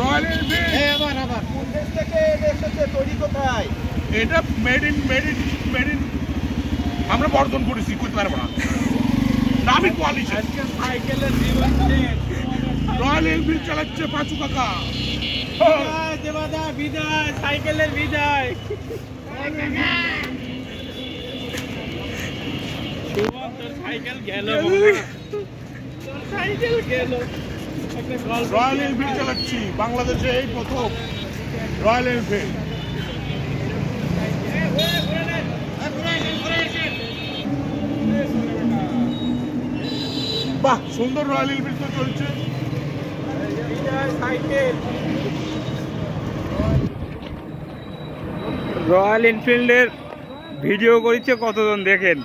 Royal Enfield আবার কোন দেশ থেকে এসেছে, তৈরি কোথায়? এটা মেড ইন আমরা বর্ধন করেছি, করতে পারবো না, নামি কোয়ালিটি। আজকে সাইকেলের জীবন শেষ। রয়্যাল এনফিল্ড চালাচ্ছে পাঁচু কাকা। বিদায় দেবাদা, বিদায়, সাইকেলের বিদায়। শুভম, তোর সাইকেল গেল, তোর সাইকেল গেল। রয়্যাল এনফিল্ড চালাচ্ছি বাংলাদেশে এই প্রথম রয়্যাল এনফিল্ড। বাহ, সুন্দর রয়্যাল এনফিল্ড তো চলছে। রয়্যাল এনফিল্ডের ভিডিও করেছে কতজন দেখেন।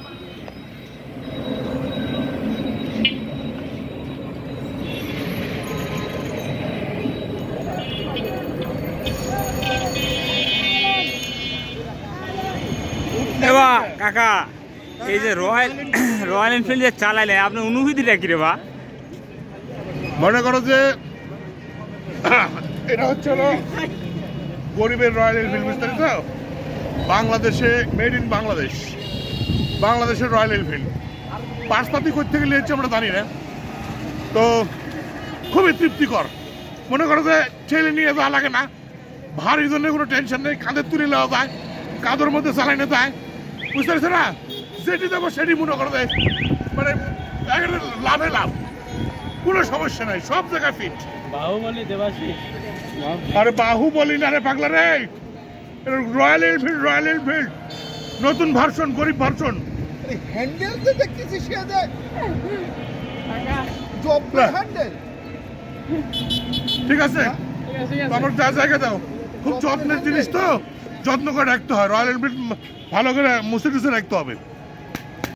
এবা কাকা, এই যে রয়্যাল এনফিল্ড যে চালাইলে আপনার অনুভূতিটা কি রে বা? মনে করো যে এটা হচ্ছে গরিবের রয়্যাল এনফিল্ড, বুঝতে পারছো? বাংলাদেশে মেড ইন বাংলাদেশের রয়্যাল এনফিল্ড। পার্সপাতি করতে গেলে হচ্ছে আমরা জানি না, তো খুবই তৃপ্তিকর। মনে করো যে ছেলে নিয়ে যাওয়া লাগে না, ভারীর জন্য কোনো টেনশন নেই, কাঁধের তুলে নেওয়া যায়, কাঁধের মধ্যে চালানো যায়, বুঝতে পারছো না? যেটি দেবো সেটি মনে করো যে মানে লাভে লাভ, কোনো সমস্যা নাই, সব জায়গায় ফিট। বাহুবলী দেবাশিস। আরে বাহুবলী না রে পাগলা রে, রয়্যাল এনফিল্ড নতুন ভার্সন, গরিব ভার্সন। হ্যান্ডেল তো দেখতেছি সেদে জব হ্যান্ডেল। ঠিক আছে, তোমার যা জায়গা দাও, খুব যত্নের জিনিস তো, যত্ন করে রাখতে হয়। রয়্যাল এনফিল্ড ভালো করে মুছে টুছে রাখতে হবে।